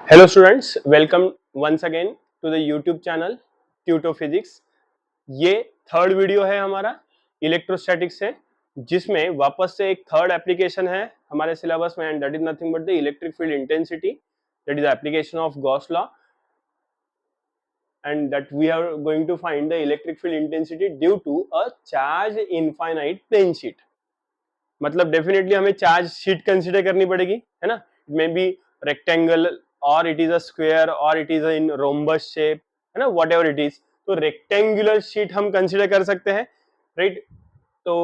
Hello students, welcome once again to the YouTube channel tuto physics. ये third video है हमारा electrostatics से, जिसमें वापस से एक थर्ड एप्लीकेशन है हमारे सिलेबस में, and that is nothing but the electric field intensity, that is application of Gauss law, and that we are going to find the electric field intensity due to a charge infinite plane sheet. मतलब definitely हमें charge sheet consider करनी पड़ेगी, है ना। Maybe rectangle और it is a square और it is in rhombus shape, है ना, वॉट एवर इट इज। तो रेक्टेंगुलर शीट हम कंसिडर कर सकते हैं, राइट। तो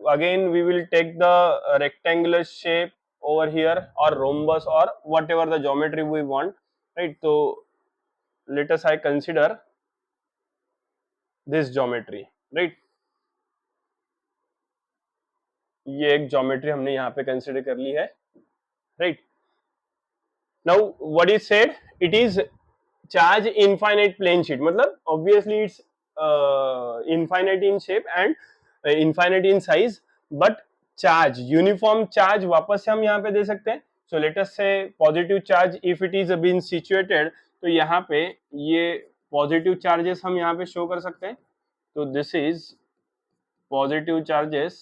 again we will take the rectangular shape over here or rhombus or whatever the geometry we want, right? So let us I consider this geometry, right? ये एक geometry हमने यहाँ पे कंसिडर कर ली है, right. Now what is said, it is charge infinite plane sheet, मतलब obviously it's infinite in shape and infinite in size, but charge uniform charge वापस से हम यहाँ पे दे सकते हैं। सो let us say positive charge if it is been situated, तो यहाँ पे ये पॉजिटिव चार्जेस हम यहाँ पे शो कर सकते हैं। तो this is positive charges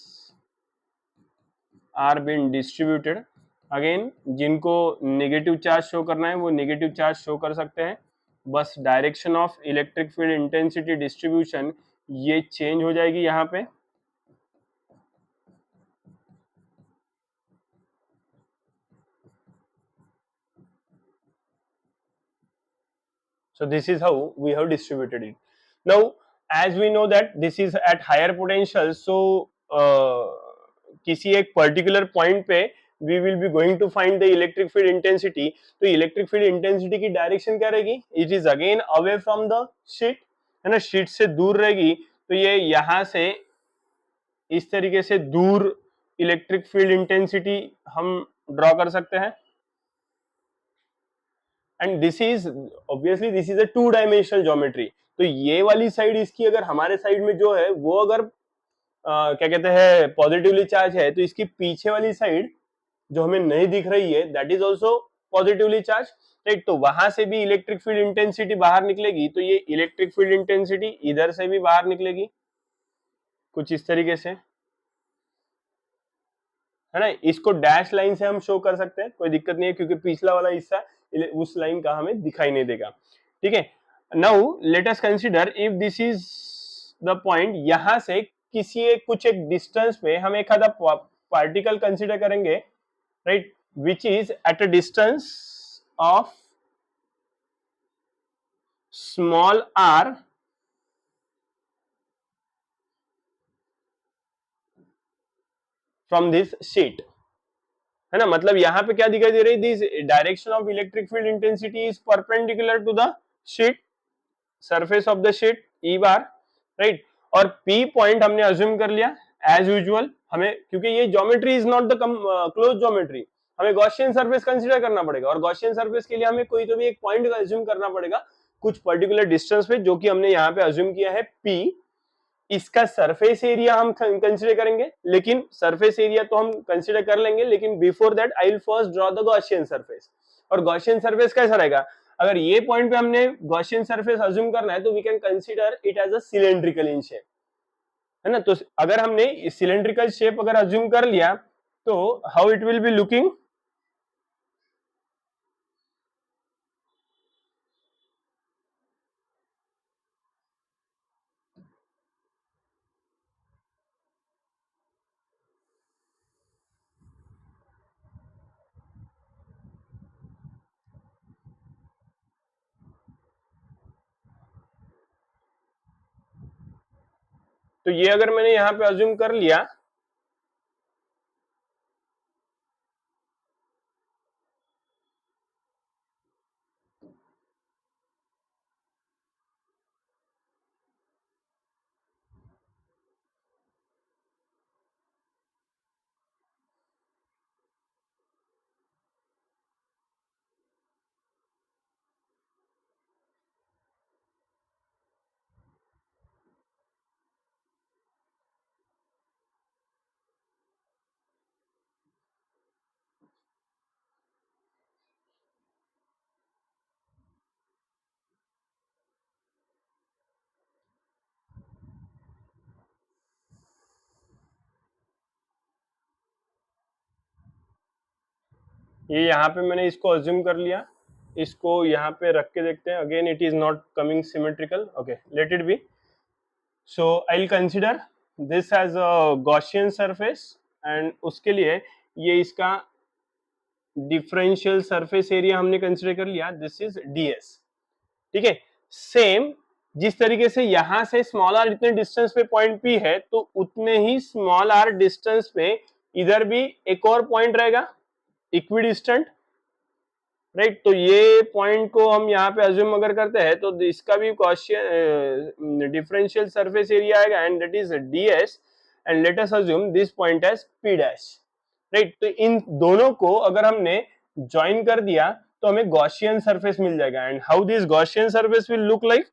are been distributed. Again जिनको नेगेटिव चार्ज शो करना है वो नेगेटिव चार्ज शो कर सकते हैं। बस direction of electric field intensity distribution ये चेंज हो जाएगी यहाँ पे। So this is how we have distributed it. Now as we know that this is at higher potential, so किसी एक पर्टिकुलर पॉइंट पे we will be going to find the electric field intensity. तो electric field intensity की direction क्या रहेगी? It is again away from the sheet, है ना, sheet से दूर रहेगी। तो ये यहाँ से इस तरीके से दूर इलेक्ट्रिक फील्ड इंटेंसिटी हम ड्रॉ कर सकते हैं। And this is obviously this is a two dimensional geometry. तो ये वाली साइड इसकी अगर हमारे साइड में जो है वो अगर क्या कहते हैं पॉजिटिवली चार्ज है, तो इसकी पीछे वाली साइड जो हमें नहीं दिख रही है that is also positively charge, right. तो वहां से भी इलेक्ट्रिक फील्ड इंटेंसिटी बाहर निकलेगी, तो ये इलेक्ट्रिक फील्ड इंटेंसिटी इधर से भी बाहर निकलेगी कुछ इस तरीके से, है ना। इसको डैश लाइन से हम शो कर सकते हैं, कोई दिक्कत नहीं है, क्योंकि पिछला वाला हिस्सा उस लाइन का हमें दिखाई नहीं देगा, ठीक है। Now let us consider if this is the point, यहां से किसी एक कुछ एक डिस्टेंस पे हम एक आधा पार्टिकल कंसीडर करेंगे, right, which is at a distance of small R from this sheet, है ना। मतलब यहाँ पे क्या दिखाई दे रही है, this direction of electric field intensity is perpendicular to the sheet, surface of the sheet E bar, right. और पी पॉइंट हमने अज्यूम कर लिया एज यूजुअल, हमें क्योंकि ये geometry is not the close geometry, हमें गॉसियन सरफेस कंसीडर करना पड़ेगा, और गॉसियन सरफेस के लिए हमें कोई तो भी एक पॉइंट का अज्यूम करना पड़ेगा कुछ पर्टिकुलर डिस्टेंस पे, जो कि हमने यहाँ पे अज्यूम किया है पी। इसका सरफेस एरिया हम कंसीडर करेंगे, लेकिन सरफेस एरिया तो हम कंसीडर कर लेंगे, लेकिन before that I will first draw the Gaussian surface. और गॉसियन सरफेस कैसा रहेगा, अगर ये पॉइंट पे हमने गॉसियन सरफेस अज्यूम करना है तो we can consider it as a cylindrical in shape, है ना। तो अगर हमने सिलेंड्रिकल शेप अगर अज्यूम कर लिया तो how it will be looking, तो ये अगर मैंने यहाँ पे अज्यूम कर लिया, ये यहाँ पे मैंने इसको अज्यूम कर लिया, इसको यहाँ पे रख के देखते हैं, again it is not coming symmetrical, okay let it be. So I will consider this as a Gaussian surface, and उसके लिए ये इसका डिफरेंशियल सरफेस एरिया हमने कंसिडर कर लिया, दिस इज ds. ठीक है, सेम जिस तरीके से यहां से स्मॉल आर इतने डिस्टेंस पे पॉइंट P है, तो उतने ही स्मॉल आर डिस्टेंस पे इधर भी एक और पॉइंट रहेगा इक्विडिस्टेंट, राइट. तो ये पॉइंट को हम यहाँ पे अज्यूम अगर करते हैं तो इसका भी गॉसियन डिफरेंशियल सरफेस एरिया आएगा, and that is ds, and let us assume this point as P dash, right. तो इन दोनों को अगर हमने ज्वाइन कर दिया तो हमें गॉसियन सरफेस मिल जाएगा. And how this Gaussian surface will look like,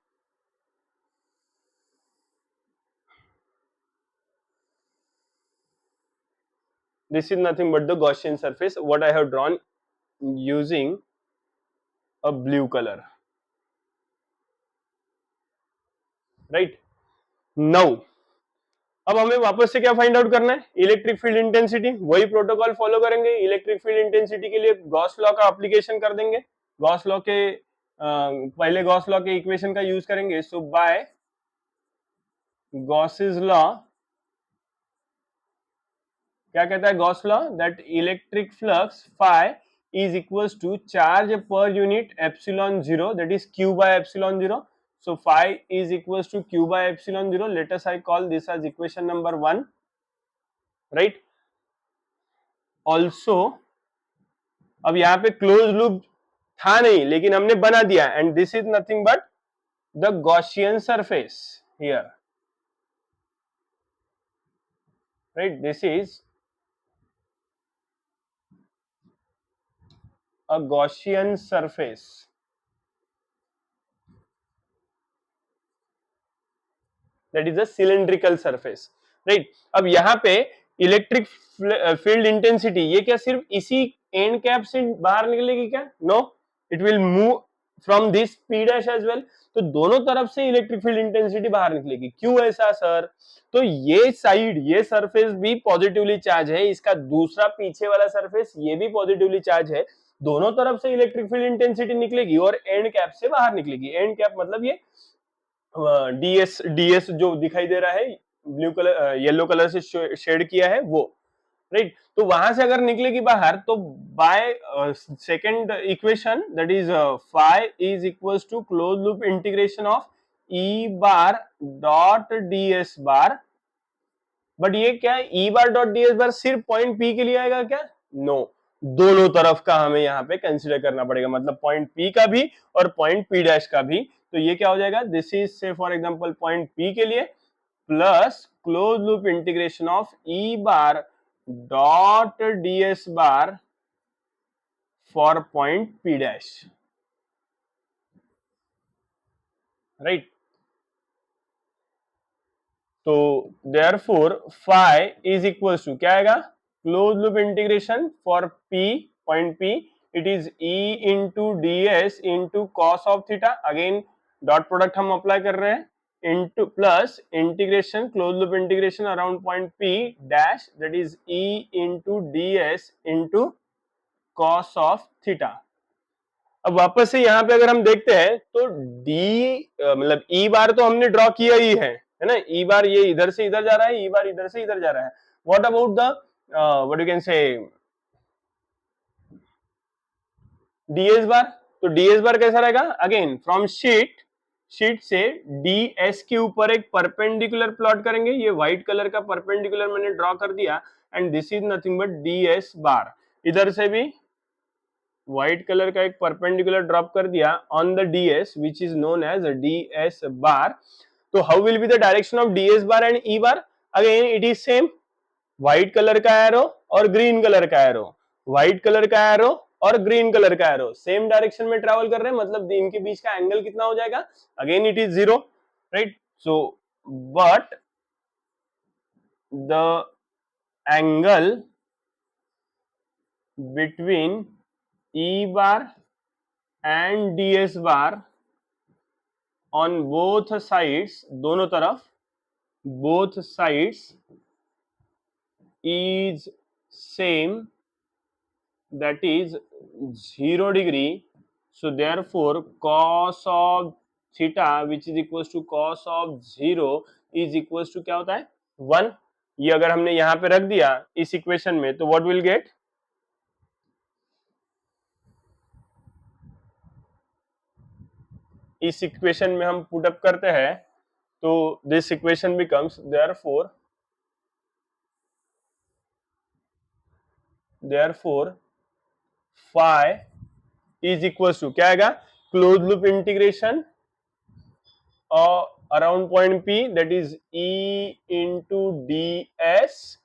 this is nothing but the Gaussian surface what I have drawn using a blue color, right. Now अब हमें वापस से क्या फाइंड आउट करना है, इलेक्ट्रिक फील्ड इंटेंसिटी. वही protocol follow करेंगे, electric field intensity के लिए गॉस लॉ का एप्लीकेशन कर देंगे. गॉस लॉ के पहले गॉस लॉ के इक्वेशन का यूज करेंगे. सो बाय गॉसिस लॉ, क्या कहता है Gauss law, that electric flux phi is equals to charge per unit epsilon 0, that is q by epsilon 0. So phi is equals to q by epsilon 0. Let us I call this as equation number 1, right. Also अब यहाँ पे close loop था नहीं लेकिन हमने बना दिया, and this is nothing but the Gaussian surface here, right. This is a Gaussian surface, that is a cylindrical surface, right. अब यहाँ पे इलेक्ट्रिक फील्ड इंटेंसिटी ये क्या सिर्फ इसी एंड कैप से बाहर निकलेगी क्या, no, it will move from this P dash as well. तो दोनों तरफ से इलेक्ट्रिक फील्ड इंटेंसिटी बाहर निकलेगी. क्यों ऐसा सर, तो ये साइड ये सरफेस भी पॉजिटिवली चार्ज है, इसका दूसरा पीछे वाला सरफेस ये भी पॉजिटिवली चार्ज है, दोनों तरफ से इलेक्ट्रिक फील्ड इंटेंसिटी निकलेगी और एंड कैप से बाहर निकलेगी. एंड कैप मतलब ये ds जो दिखाई दे रहा है ब्लू कलर येलो कलर से शेड किया है वो, राइट. तो वहां से अगर निकलेगी बाहर तो by second equation that is phi is equals to close loop integration of E bar dot ds bar. But ये क्या है, ई बार डॉट ds बार सिर्फ पॉइंट P के लिए आएगा क्या, नो, दोनों तरफ का हमें यहाँ पे कंसीडर करना पड़ेगा, मतलब पॉइंट P का भी और पॉइंट P डैश का भी. तो ये क्या हो जाएगा, this is say for example point P के लिए plus closed loop integration of E bar dot ds bar for point P dash, right. तो therefore phi is equals to क्या आएगा, closed loop integration for P point P, it is E into ds into cos of theta, again dot product हम apply कर रहे हैं, into plus integration close loop integration around point P dash, that is E into ds into cos of theta. अब वापस से यहाँ पे अगर हम देखते हैं तो मतलब ई बार तो हमने ड्रॉ किया ही है ना, ई बार ये इधर से इधर जा रहा है, ई बार इधर से इधर जा रहा है. What about the what you can say ds bar, तो ds बार कैसा रहेगा, अगेन फ्रॉम शीट से ds के ऊपर एक परपेंडिकुलर प्लॉट करेंगे, ये व्हाइट कलर का परपेंडिकुलर मैंने ड्रॉ कर दिया, and this is nothing but ds बार. इधर से भी व्हाइट कलर का एक परपेंडिकुलर ड्रॉप कर दिया on the ds which is known as ds bar. तो how will be the direction of ds bar and e bar, again it is same, white colour का arrow और green colour का arrow, white colour का arrow और green colour का arrow same direction में travel कर रहे हैं, मतलब इनके बीच का एंगल कितना हो जाएगा, again it is 0, right. So but the angle between E bar and ds bar on both sides, दोनों तरफ both sides is same that is 0 degree. So therefore cos of theta which is equals to cos of 0 is equals to क्या होता है 1. ये अगर हमने यहाँ पे रख दिया इस इक्वेशन में तो व्हाट विल गेट, इस इक्वेशन में हम पुट अप करते हैं तो this equation becomes therefore phi is equals to क्या आएगा, closed loop integration around point P, that is E into ds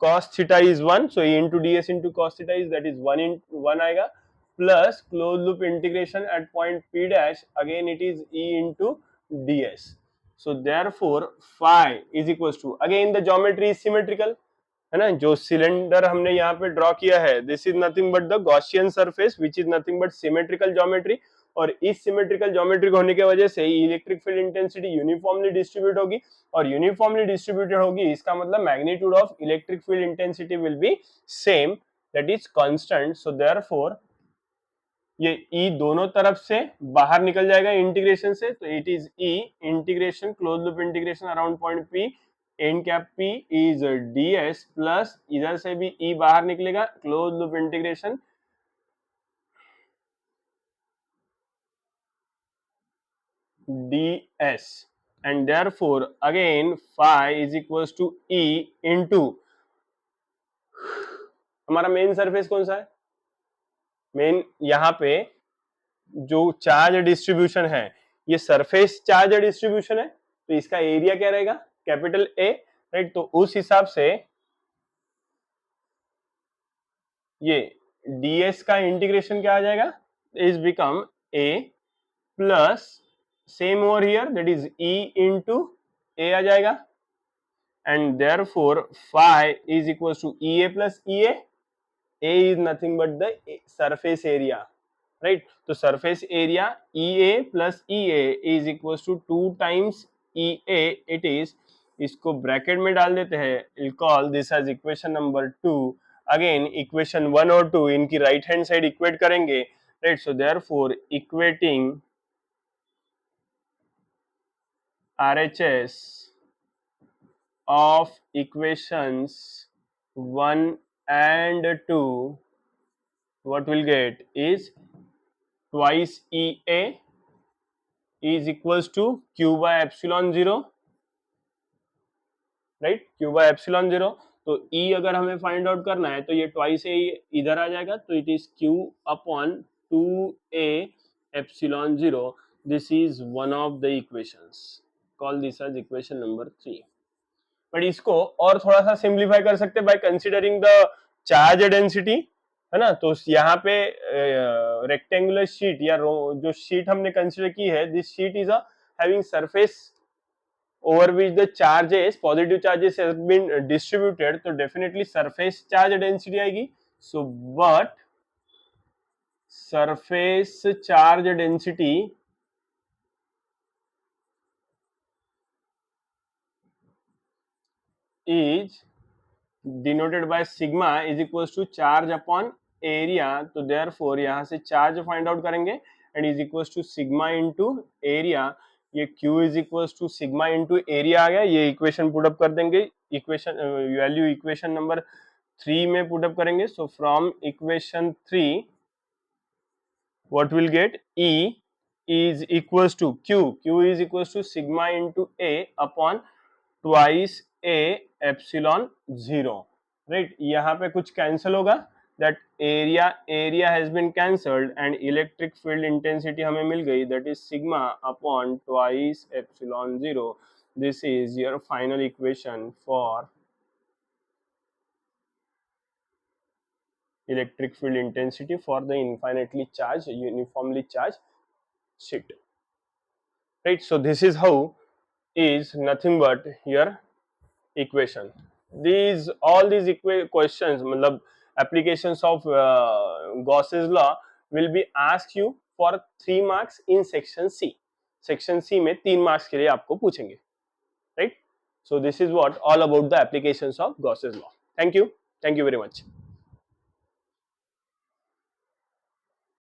cos theta is 1, so E into ds into cos theta is, that is 1 in 1 आएगा, plus closed loop integration at point P dash, again it is E into ds. So therefore phi is equals to, again the geometry is symmetrical है ना, जो cylinder हमने यहाँ पे draw किया है this is nothing but the Gaussian surface which is nothing but symmetrical geometry, और इस सिमेट्रिकल ज्योमेट्रिक होने की वजह से electric field intensity uniformly distribute होगी, और यूनिफॉर्मली डिस्ट्रीब्यूटेड होगी इसका मतलब magnitude of electric field intensity will be same, that is constant. So therefore ये E दोनों तरफ से बाहर निकल जाएगा इंटीग्रेशन से, तो it is E integration close loop integration around point P N cap P is ds plus इधर से भी E बाहर निकलेगा close loop integration ds, and therefore again phi is equals to E into, हमारा main surface कौन सा है, main यहाँ पे जो चार्ज डिस्ट्रीब्यूशन है ये सरफेस चार्ज डिस्ट्रीब्यूशन है, तो इसका एरिया क्या रहेगा कैपिटल A, राइट. तो उस हिसाब से ये ds का इंटीग्रेशन क्या आ जाएगा, is become A plus same over here that is E into A आ जाएगा, and therefore phi is equals to EA plus EA. A is nothing but the surface area, right? तो surface area EA plus EA is equals to 2 times EA. It is, इसको bracket में डाल देते हैं, we'll call this as equation number 2. Again equation 1 और 2 इनकी right hand side equate करेंगे, right? So therefore equating RHS of equations 1 and 2, what we'll get is twice EA is equals to Q by epsilon 0, right? Q by epsilon 0. तो E अगर हमें find out करना है तो ये twice ए इधर आ जाएगा, तो it is Q upon 2A epsilon 0. This is one of the equations, call this as equation number 3. But इसको और थोड़ा सा सिंप्लीफाई कर सकते हैं by considering the charge density, है ना. तो यहाँ पे रेक्टेंगुलर शीट या जो शीट हमने कंसीडर की है, this sheet is having surface over which the charges, positive charges has been distributed, तो डेफिनेटली सरफेस चार्ज डेंसिटी आएगी. So but surface charge density is denoted by sigma is equals to charge upon area. तो therefore यहाँ से charge find out करेंगे and is equals to sigma into area. ये Q is equals to sigma into area आ गया. ये equation put up कर देंगे, इक्वेशन वैल्यू इक्वेशन नंबर 3 में पुट अप करेंगे. So from equation 3 what we'll get, E is equals to Q is equals to sigma into A upon twice A epsilon 0, right? यहाँ पे कुछ cancel होगा, that area has been cancelled and electric field intensity हमें मिल गई, that is sigma upon twice epsilon 0. This is your final equation for electric field intensity for the infinitely charged, uniformly charged sheet, right? So this is how is nothing but your equation. These all these questions, मतलब applications of Gauss's law will be asked you for 3 marks in section C. Section C में 3 marks के लिए आपको पूछेंगे, right? So this is what all about the applications of Gauss's law. Thank you very much.